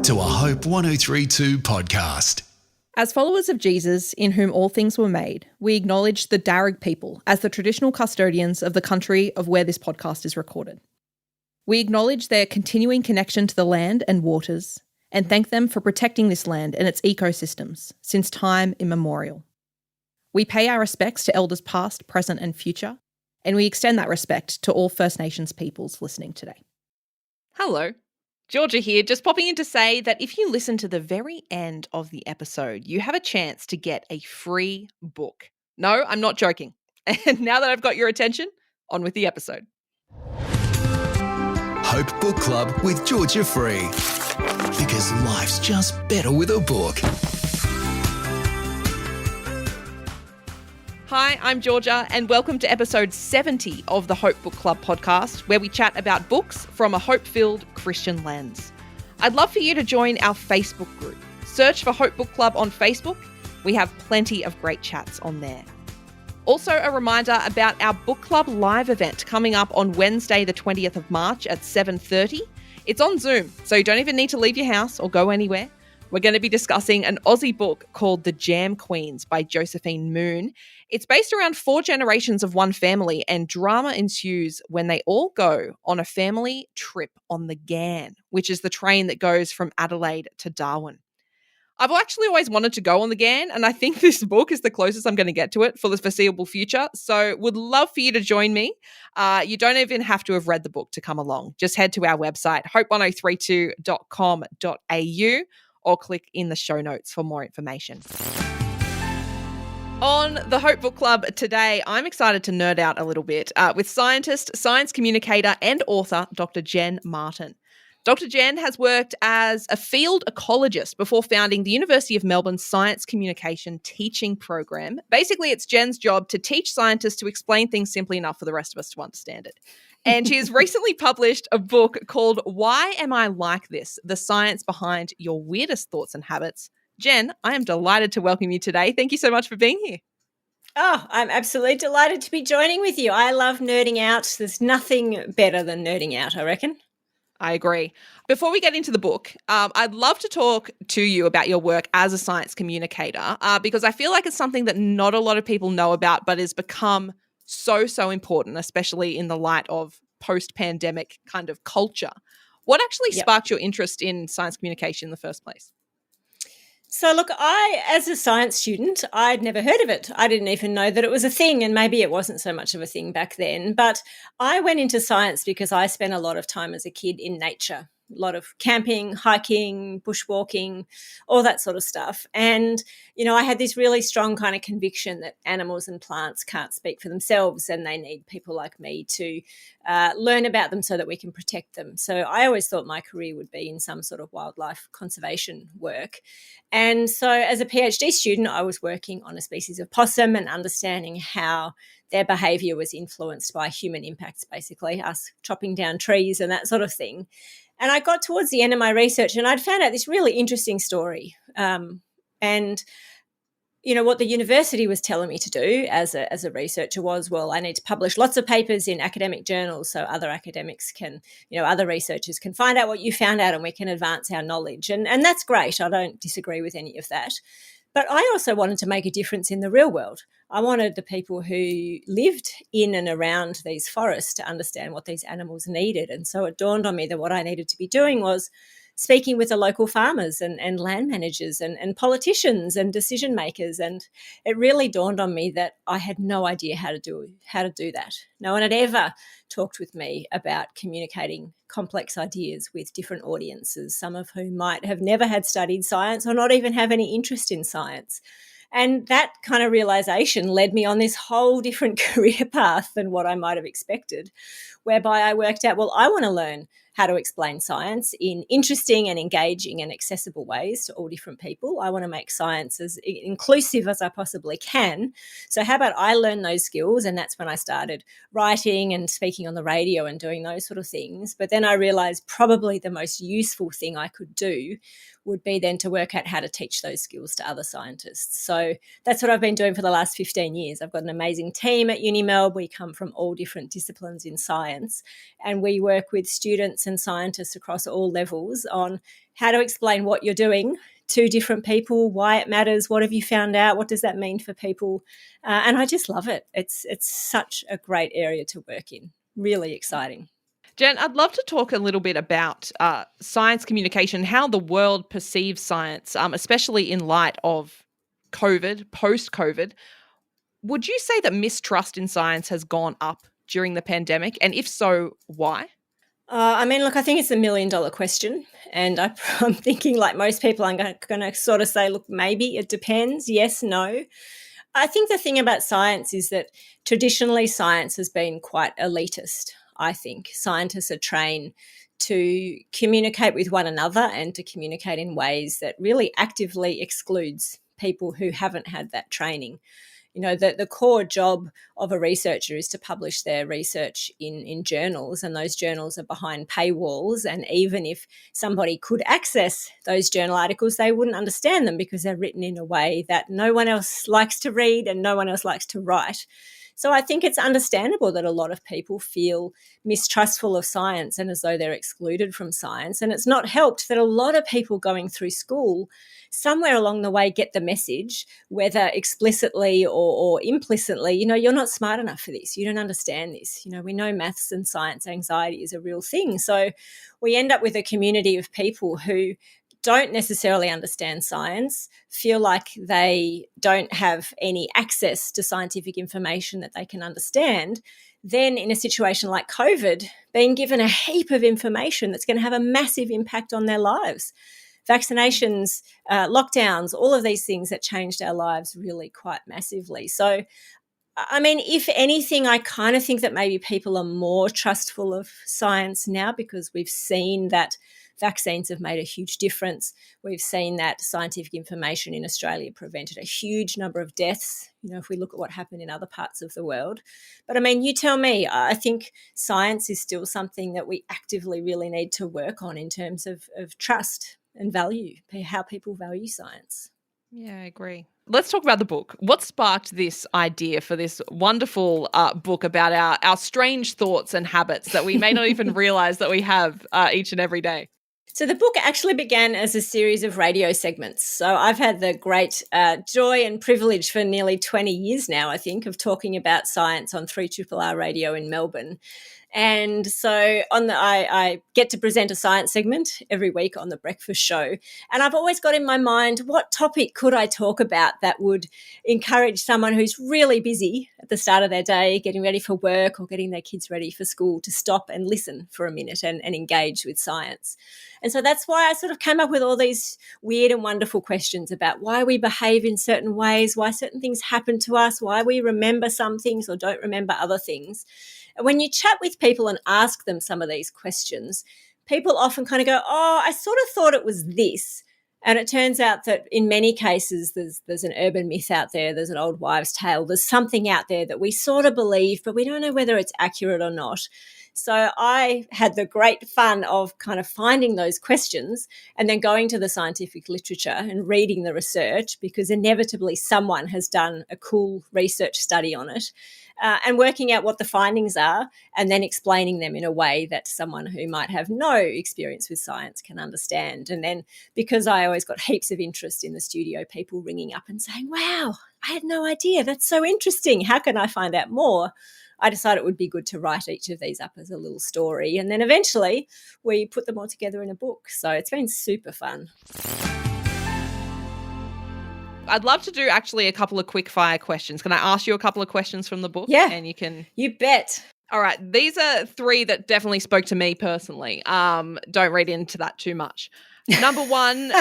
to a Hope 1032 podcast. As followers of Jesus, in whom all things were made, we acknowledge the Darug people as the traditional custodians of the country of where this podcast is recorded. We acknowledge their continuing connection to the land and waters, and thank them for protecting this land and its ecosystems since time immemorial. We pay our respects to elders past, present and future, and we extend that respect to all First Nations peoples listening today. Hello. Georgia here, just popping in to say that if you listen to the very end of the episode, you have a chance to get a free book. No, I'm not joking. And now that I've got your attention, on with the episode. Hope Book Club with Georgia Free. Because life's just better with a book. Hi, I'm Georgia, and welcome to episode 70 of the Hope Book Club podcast, where we chat about books from a hope-filled Christian lens. I'd love for you to join our Facebook group. Search for Hope Book Club on Facebook. We have plenty of great chats on there. Also, a reminder about our book club live event coming up on Wednesday, the 20th of March at 7:30. It's on Zoom, so you don't even need to leave your house or go anywhere. We're going to be discussing an Aussie book called The Jam Queens by Josephine Moon. It's based around 4 generations of one family, and drama ensues when they all go on a family trip on the Ghan, which is the train that goes from Adelaide to Darwin. I've actually always wanted to go on the Ghan, and I think this book is the closest I'm going to get to it for the foreseeable future, so would love for you to join me. You don't even have to have read the book to come along. Just head to our website, hope1032.com.au, or click in the show notes for more information. On the Hope Book Club today, I'm excited to nerd out a little bit with scientist, science communicator and author Dr. Jen Martin. Dr. Jen has worked as a field ecologist before founding the University of Melbourne's Science Communication Teaching Program. Basically, it's Jen's job to teach scientists to explain things simply enough for the rest of us to understand it. And she has recently published a book called Why Am I Like This? The Science Behind Your Weirdest Thoughts and Habits. Jen, I am delighted to welcome you today. Thank you so much for being here. Oh, I'm absolutely delighted to be joining with you. I love nerding out. There's nothing better than nerding out, I reckon. I agree. Before we get into the book, I'd love to talk to you about your work as a science communicator because I feel like it's something that not a lot of people know about but has become so important, especially in the light of post-pandemic kind of culture. What actually sparked your interest in science communication in the first place? So look, as a science student, I'd never heard of it. I didn't even know that it was a thing, and maybe it wasn't so much of a thing back then. But I went into science because I spent a lot of time as a kid in nature. A lot of camping, hiking, bushwalking, all that sort of stuff. And, you know, I had this really strong kind of conviction that animals and plants can't speak for themselves and they need people like me to learn about them so that we can protect them. So I always thought my career would be in some sort of wildlife conservation work. And so as a PhD student, I was working on a species of possum and understanding how their behaviour was influenced by human impacts, basically, us chopping down trees and that sort of thing. And I got towards the end of my research and I'd found out this really interesting story. And, you know, what the university was telling me to do as a researcher was, well, I need to publish lots of papers in academic journals so other academics can, you know, other researchers can find out what you found out and we can advance our knowledge. And that's great. I don't disagree with any of that. But I also wanted to make a difference in the real world. I wanted the people who lived in and around these forests to understand what these animals needed. And so it dawned on me that what I needed to be doing was speaking with the local farmers and land managers and politicians and decision makers. And it really dawned on me that I had no idea how to do that. No one had ever talked with me about communicating complex ideas with different audiences, some of whom might have never had studied science or not even have any interest in science. And that kind of realization led me on this whole different career path than what I might have expected, whereby I worked out, well, I want to learn how to explain science in interesting and engaging and accessible ways to all different people. I want to make science as inclusive as I possibly can. So how about I learn those skills? And that's when I started writing and speaking on the radio and doing those sort of things. But then I realized probably the most useful thing I could do would be then to work out how to teach those skills to other scientists. So that's what I've been doing for the last 15 years. I've got an amazing team at UniMelb. We come from all different disciplines in science, and we work with students and scientists across all levels on how to explain what you're doing to different people, why it matters, what have you found out, what does that mean for people, and I just love it. It's such a great area to work in. Really exciting. Jen, I'd love to talk a little bit about science communication, how the world perceives science, especially in light of COVID, post-COVID. Would you say that mistrust in science has gone up during the pandemic? And if so, why? Look, I think it's $1 million question. And I'm thinking, like most people, I'm going to sort of say, look, maybe it depends. Yes, no. I think the thing about science is that traditionally science has been quite elitist. I think scientists are trained to communicate with one another and to communicate in ways that really actively excludes people who haven't had that training. You know, the core job of a researcher is to publish their research in journals, and those journals are behind paywalls. And even if somebody could access those journal articles, they wouldn't understand them because they're written in a way that no one else likes to read and no one else likes to write. So I think it's understandable that a lot of people feel mistrustful of science and as though they're excluded from science. And it's not helped that a lot of people going through school somewhere along the way get the message, whether explicitly or implicitly, you know, you're not smart enough for this. You don't understand this. You know, we know maths and science anxiety is a real thing. So we end up with a community of people who don't necessarily understand science, feel like they don't have any access to scientific information that they can understand, then in a situation like COVID, being given a heap of information that's going to have a massive impact on their lives. Vaccinations, lockdowns, all of these things that changed our lives really quite massively. So, I mean, if anything, I kind of think that maybe people are more trustful of science now because we've seen that vaccines have made a huge difference. We've seen that scientific information in Australia prevented a huge number of deaths, you know, if we look at what happened in other parts of the world. But I mean, you tell me, I think science is still something that we actively really need to work on in terms of trust and value, how people value science. Yeah, I agree. Let's talk about the book. What sparked this idea for this wonderful book about our strange thoughts and habits that we may not even realize that we have each and every day? So the book actually began as a series of radio segments. So I've had the great joy and privilege for nearly 20 years now, I think, of talking about science on 3RRR radio in Melbourne. And so I get to present a science segment every week on the breakfast show. And I've always got in my mind, what topic could I talk about that would encourage someone who's really busy at the start of their day, getting ready for work or getting their kids ready for school, to stop and listen for a minute and engage with science. And so that's why I sort of came up with all these weird and wonderful questions about why we behave in certain ways, why certain things happen to us, why we remember some things or don't remember other things. And when you chat with people and ask them some of these questions, people often kind of go, oh, I sort of thought it was this. And it turns out that in many cases, there's an urban myth out there, there's an old wives' tale, there's something out there that we sort of believe, but we don't know whether it's accurate or not. So I had the great fun of kind of finding those questions and then going to the scientific literature and reading the research, because inevitably someone has done a cool research study on it, and working out what the findings are and then explaining them in a way that someone who might have no experience with science can understand. And then because I always got heaps of interest in the studio, people ringing up and saying, wow, I had no idea. That's so interesting. How can I find out more? I decided it would be good to write each of these up as a little story. And then eventually we put them all together in a book. So it's been super fun. I'd love to do actually a couple of quick fire questions. Can I ask you a couple of questions from the book? Yeah. And you can... You bet. All right. These are 3 that definitely spoke to me personally. Don't read into that too much. Number 1,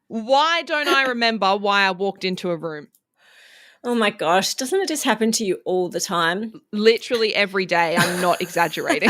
why don't I remember why I walked into a room? Oh my gosh, doesn't it just happen to you all the time? Literally every day. I'm not exaggerating.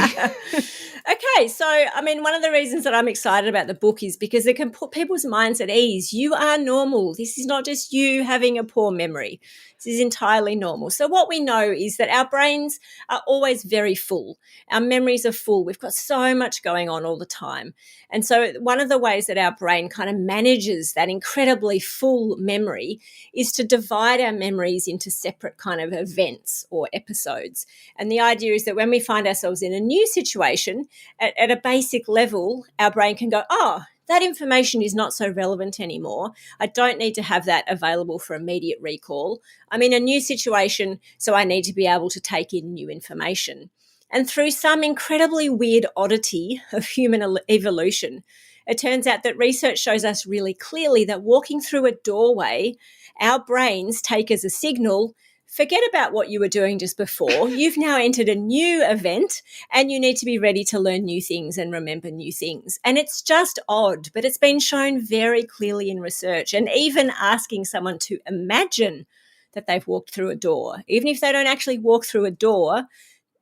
Okay, so I mean, one of the reasons that I'm excited about the book is because it can put people's minds at ease. You are normal. This is not just you having a poor memory. This is entirely normal. So what we know is that our brains are always very full. Our memories are full. We've got so much going on all the time. And so one of the ways that our brain kind of manages that incredibly full memory is to divide our memories into separate kind of events or episodes. And the idea is that when we find ourselves in a new situation, at a basic level, our brain can go, oh, that information is not so relevant anymore. I don't need to have that available for immediate recall. I'm in a new situation, so I need to be able to take in new information. And through some incredibly weird oddity of human evolution, it turns out that research shows us really clearly that walking through a doorway, our brains take as a signal, forget about what you were doing just before. You've now entered a new event and you need to be ready to learn new things and remember new things. And it's just odd, but it's been shown very clearly in research. And even asking someone to imagine that they've walked through a door, even if they don't actually walk through a door,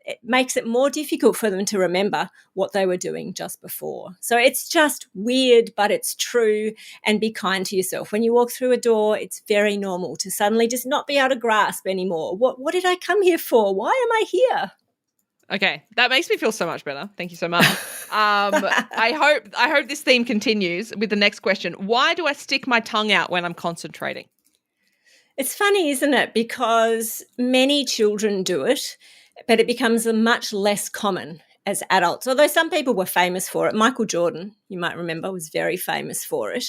it makes it more difficult for them to remember what they were doing just before. So it's just weird, but it's true. And be kind to yourself. When you walk through a door, it's very normal to suddenly just not be able to grasp anymore. What did I come here for? Why am I here? Okay, that makes me feel so much better. Thank you so much. I hope this theme continues with the next question. Why do I stick my tongue out when I'm concentrating? It's funny, isn't it? Because many children do it, but it becomes much less common as adults, although some people were famous for it. Michael Jordan, you might remember, was very famous for it.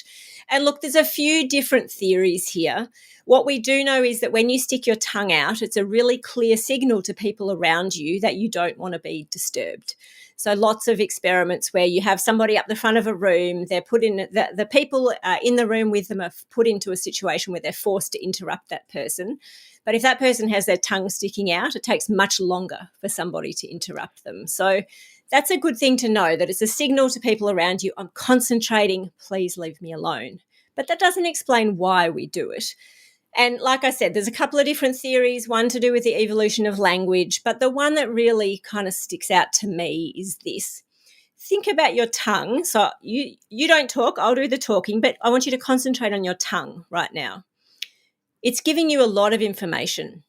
And look, there's a few different theories here. What we do know is that when you stick your tongue out, it's a really clear signal to people around you that you don't want to be disturbed. So lots of experiments where you have somebody up the front of a room, they're put in, the people in the room with them are put into a situation where they're forced to interrupt that person. But if that person has their tongue sticking out, it takes much longer for somebody to interrupt them. So that's a good thing to know, that it's a signal to people around you, I'm concentrating, please leave me alone. But that doesn't explain why we do it. And like I said, there's a couple of different theories, one to do with the evolution of language, but the one that really kind of sticks out to me is this. Think about your tongue. So you don't talk, I'll do the talking, but I want you to concentrate on your tongue right now. It's giving you a lot of information.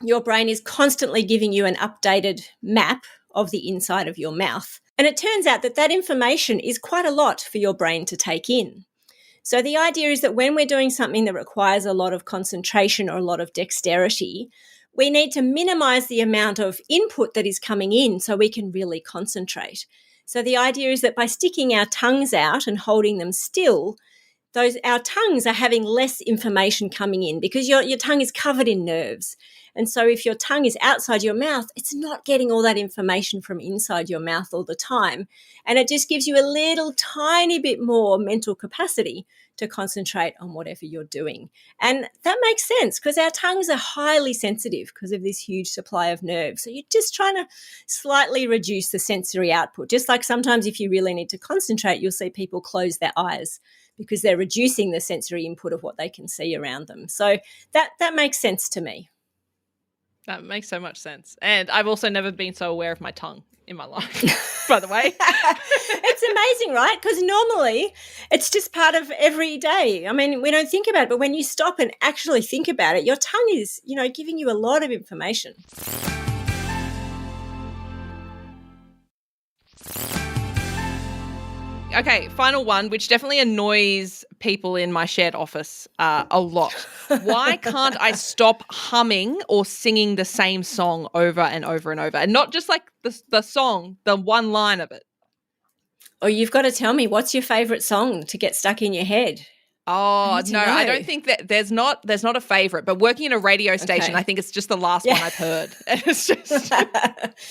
Your brain is constantly giving you an updated map of the inside of your mouth. And it turns out that that information is quite a lot for your brain to take in. So the idea is that when we're doing something that requires a lot of concentration or a lot of dexterity, we need to minimize the amount of input that is coming in so we can really concentrate. So the idea is that by sticking our tongues out and holding them still, our tongues are having less information coming in because your tongue is covered in nerves. And so if your tongue is outside your mouth, it's not getting all that information from inside your mouth all the time. And it just gives you a little tiny bit more mental capacity to concentrate on whatever you're doing. And that makes sense because our tongues are highly sensitive because of this huge supply of nerves. So you're just trying to slightly reduce the sensory output. Just like sometimes if you really need to concentrate, you'll see people close their eyes because they're reducing the sensory input of what they can see around them. So that makes sense to me. That makes so much sense. And I've also never been so aware of my tongue in my life, by the way. It's amazing, right? Because normally it's just part of every day. I mean, we don't think about it, but when you stop and actually think about it, your tongue is, giving you a lot of information. Okay, final one, which definitely annoys people in my shared office a lot. Why can't I stop humming or singing the same song over and over and over? And not just like the song, the one line of it. Oh, you've got to tell me, what's your favourite song to get stuck in your head? Oh, no, I don't think that there's not a favourite, but working in a radio station, I think it's just the last one I've heard. And it's just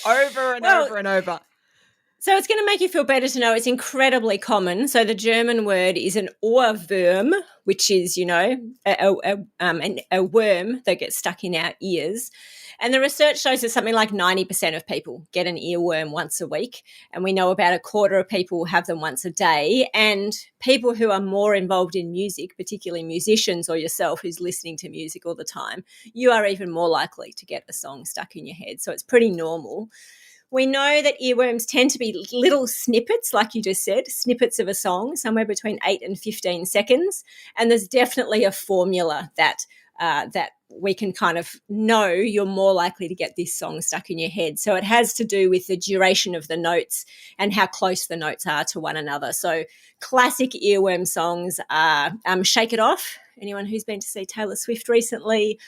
over and over and over. So it's going to make you feel better to know it's incredibly common. So the German word is an Ohrwurm, which is, a worm that gets stuck in our ears. And the research shows that something like 90% of people get an earworm once a week. And we know about a quarter of people have them once a day. And people who are more involved in music, particularly musicians or yourself who's listening to music all the time, you are even more likely to get a song stuck in your head. So it's pretty normal. We know that earworms tend to be little snippets, like you just said, snippets of a song, somewhere between 8 and 15 seconds. And there's definitely a formula that we can kind of know you're more likely to get this song stuck in your head. So it has to do with the duration of the notes and how close the notes are to one another. So classic earworm songs are Shake It Off. Anyone who's been to see Taylor Swift recently,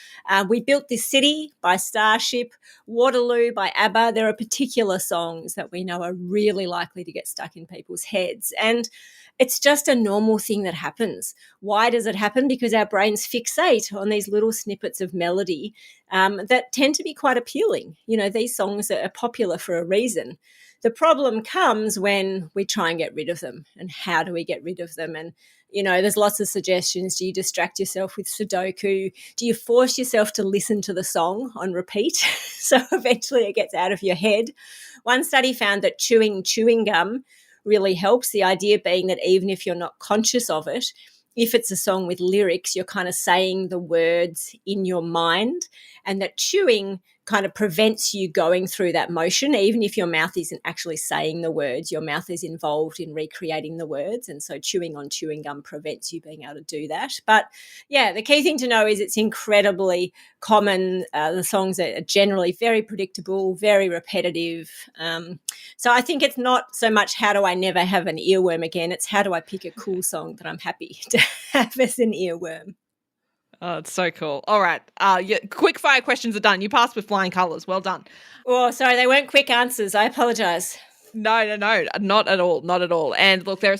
We Built This City by Starship, Waterloo by ABBA. There are particular songs that we know are really likely to get stuck in people's heads. And it's just a normal thing that happens. Why does it happen? Because our brains fixate on these little snippets of melody that tend to be quite appealing. You know, these songs are popular for a reason. The problem comes when we try and get rid of them. And how do we get rid of them? And, you know, there's lots of suggestions. Do you distract yourself with Sudoku? Do you force yourself to listen to the song on repeat? So eventually it gets out of your head. One study found that chewing gum really helps. The idea being that even if you're not conscious of it, if it's a song with lyrics, you're kind of saying the words in your mind, and that chewing kind of prevents you going through that motion. Even if your mouth isn't actually saying the words, your mouth is involved in recreating the words. And so chewing on chewing gum prevents you being able to do that. But yeah, the key thing to know is it's incredibly common. The songs are generally very predictable, very repetitive. So I think it's not so much how do I never have an earworm again, it's how do I pick a cool song that I'm happy to have as an earworm. Oh, it's so cool. All right. Quick fire questions are done. You passed with flying colours. Well done. Oh, sorry, they weren't quick answers. I apologise. No, not at all. And look, there are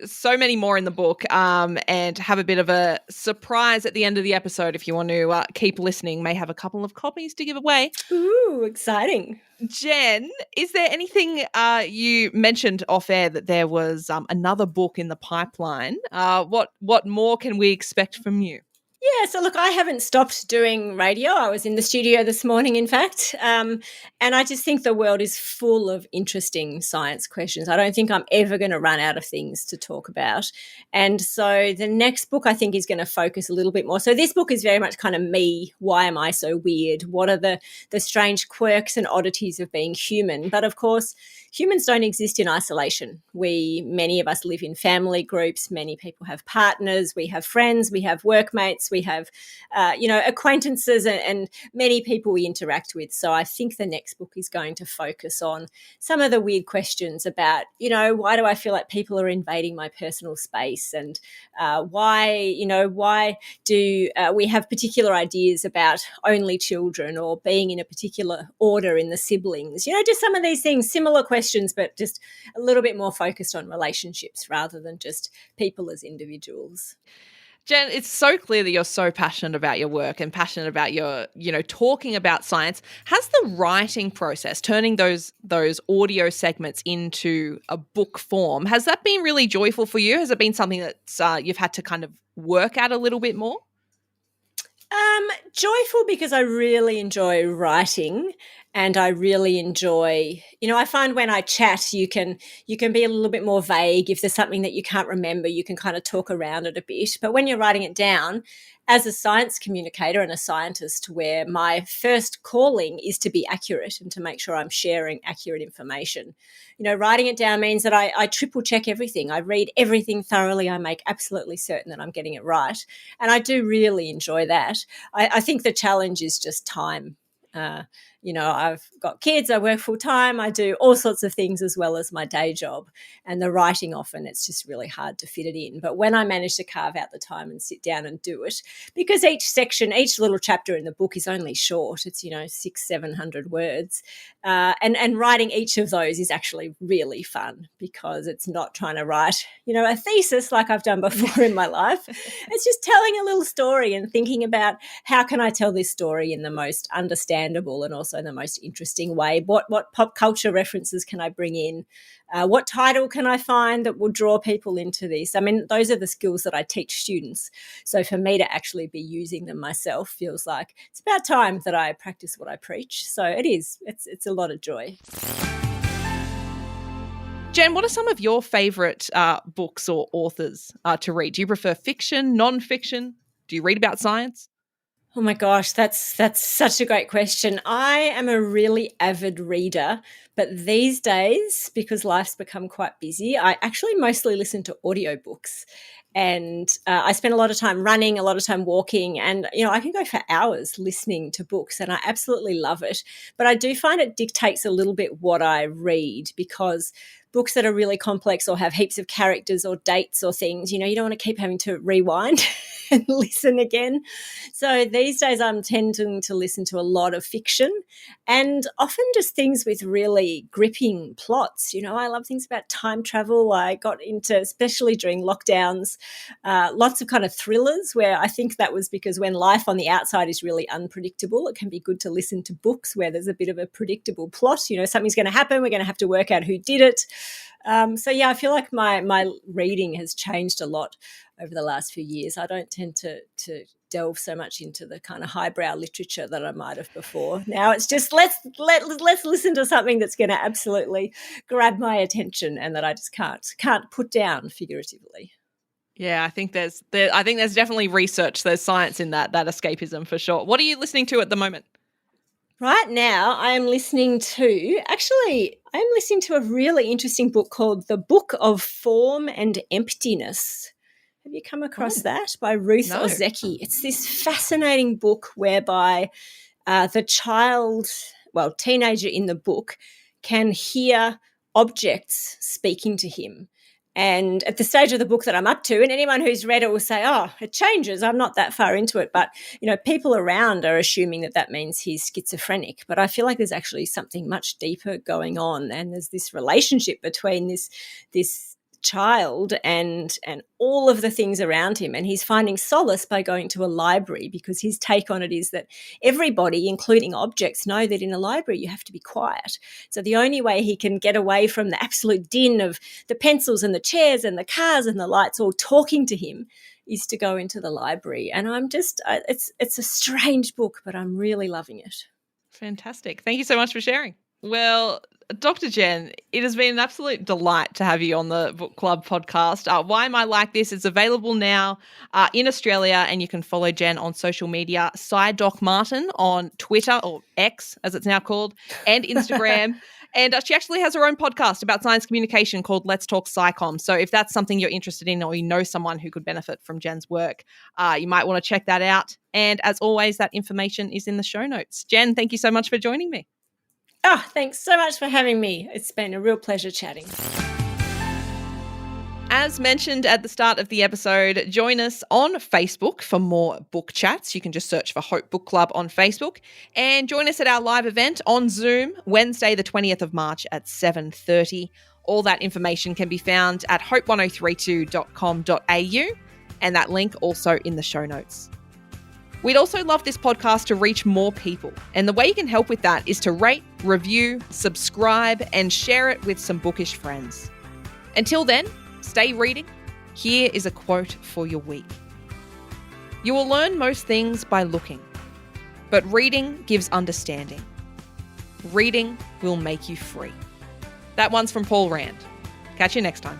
so many more in the book, and have a bit of a surprise at the end of the episode. If you want to keep listening, may have a couple of copies to give away. Ooh, exciting. Jen, is there anything you mentioned off air that there was another book in the pipeline? What more can we expect from you? Yeah, so look, I haven't stopped doing radio. I was in the studio this morning, in fact, and I just think the world is full of interesting science questions. I don't think I'm ever going to run out of things to talk about. And so the next book I think is going to focus a little bit more. So this book is very much kind of me. Why am I so weird? What are the strange quirks and oddities of being human? But of course, humans don't exist in isolation. Many of us live in family groups. Many people have partners. We have friends. We have workmates. We have, acquaintances and many people we interact with. So I think the next book is going to focus on some of the weird questions about, why do I feel like people are invading my personal space, and why do we have particular ideas about only children or being in a particular order in the siblings? Just some of these things, similar questions, but just a little bit more focused on relationships rather than just people as individuals. Jen, it's so clear that you're so passionate about your work and passionate about your, talking about science. Has the writing process, turning those audio segments into a book form, has that been really joyful for you? Has it been something that you've had to kind of work at a little bit more? Joyful because I really enjoy writing, and I really enjoy, I find when I chat, you can be a little bit more vague. If there's something that you can't remember, you can kind of talk around it a bit. But when you're writing it down, as a science communicator and a scientist, where my first calling is to be accurate and to make sure I'm sharing accurate information, writing it down means that I triple check everything. I read everything thoroughly. I make absolutely certain that I'm getting it right. And I do really enjoy that. I think the challenge is just time. I've got kids, I work full time, I do all sorts of things as well as my day job. And the writing, often it's just really hard to fit it in. But when I manage to carve out the time and sit down and do it, because each little chapter in the book is only short, it's, 600-700 words. And writing each of those is actually really fun, because it's not trying to write, a thesis like I've done before in my life. It's just telling a little story and thinking about how can I tell this story in the most understandable and also the most interesting way. What pop culture references can I bring in? What title can I find that will draw people into this? I mean, those are the skills that I teach students. So for me to actually be using them myself feels like it's about time that I practice what I preach. So it is. It's a lot of joy. Jen, what are some of your favourite books or authors to read? Do you prefer fiction, non-fiction? Do you read about science? Oh my gosh, that's such a great question. I am a really avid reader, but these days, because life's become quite busy, I actually mostly listen to audiobooks. And I spend a lot of time running, a lot of time walking, and I can go for hours listening to books, and I absolutely love it. But I do find it dictates a little bit what I read, because books that are really complex or have heaps of characters or dates or things, you don't want to keep having to rewind and listen again. So these days I'm tending to listen to a lot of fiction, and often just things with really gripping plots. I love things about time travel. I got into, especially during lockdowns, lots of kind of thrillers, where I think that was because when life on the outside is really unpredictable, it can be good to listen to books where there's a bit of a predictable plot. Something's going to happen. We're going to have to work out who did it. So yeah, I feel like my reading has changed a lot over the last few years. I don't tend to delve so much into the kind of highbrow literature that I might have before. Now it's just let's listen to something that's going to absolutely grab my attention and that I just can't put down figuratively. Yeah, I think there's definitely research, there's science in that escapism for sure. What are you listening to at the moment? Right now, I'm listening to a really interesting book called The Book of Form and Emptiness. Have you come across that? By Ruth No. Ozeki. It's this fascinating book whereby the teenager in the book can hear objects speaking to him. And at the stage of the book that I'm up to, and anyone who's read it will say, oh, it changes. I'm not that far into it. But, people around are assuming that means he's schizophrenic. But I feel like there's actually something much deeper going on. And there's this relationship between this child and all of the things around him, and he's finding solace by going to a library, because his take on it is that everybody, including objects, know that in a library you have to be quiet. So the only way he can get away from the absolute din of the pencils and the chairs and the cars and the lights all talking to him is to go into the library. And I'm just it's a strange book, but I'm really loving it. Fantastic. Thank you so much for sharing. Well, Dr. Jen, it has been an absolute delight to have you on the Book Club podcast. Why Am I Like This? It's available now in Australia, and you can follow Jen on social media, SciDocMartin on Twitter, or X as it's now called, and Instagram. And she actually has her own podcast about science communication called Let's Talk SciComm. So if that's something you're interested in, or you know someone who could benefit from Jen's work, you might want to check that out. And as always, that information is in the show notes. Jen, thank you so much for joining me. Oh, thanks so much for having me. It's been a real pleasure chatting. As mentioned at the start of the episode, join us on Facebook for more book chats. You can just search for Hope Book Club on Facebook, and join us at our live event on Zoom, Wednesday the 20th of March at 7:30. All that information can be found at hope1032.com.au, and that link also in the show notes. We'd also love this podcast to reach more people, and the way you can help with that is to rate, review, subscribe, and share it with some bookish friends. Until then, stay reading. Here is a quote for your week. You will learn most things by looking, but reading gives understanding. Reading will make you free. That one's from Paul Rand. Catch you next time.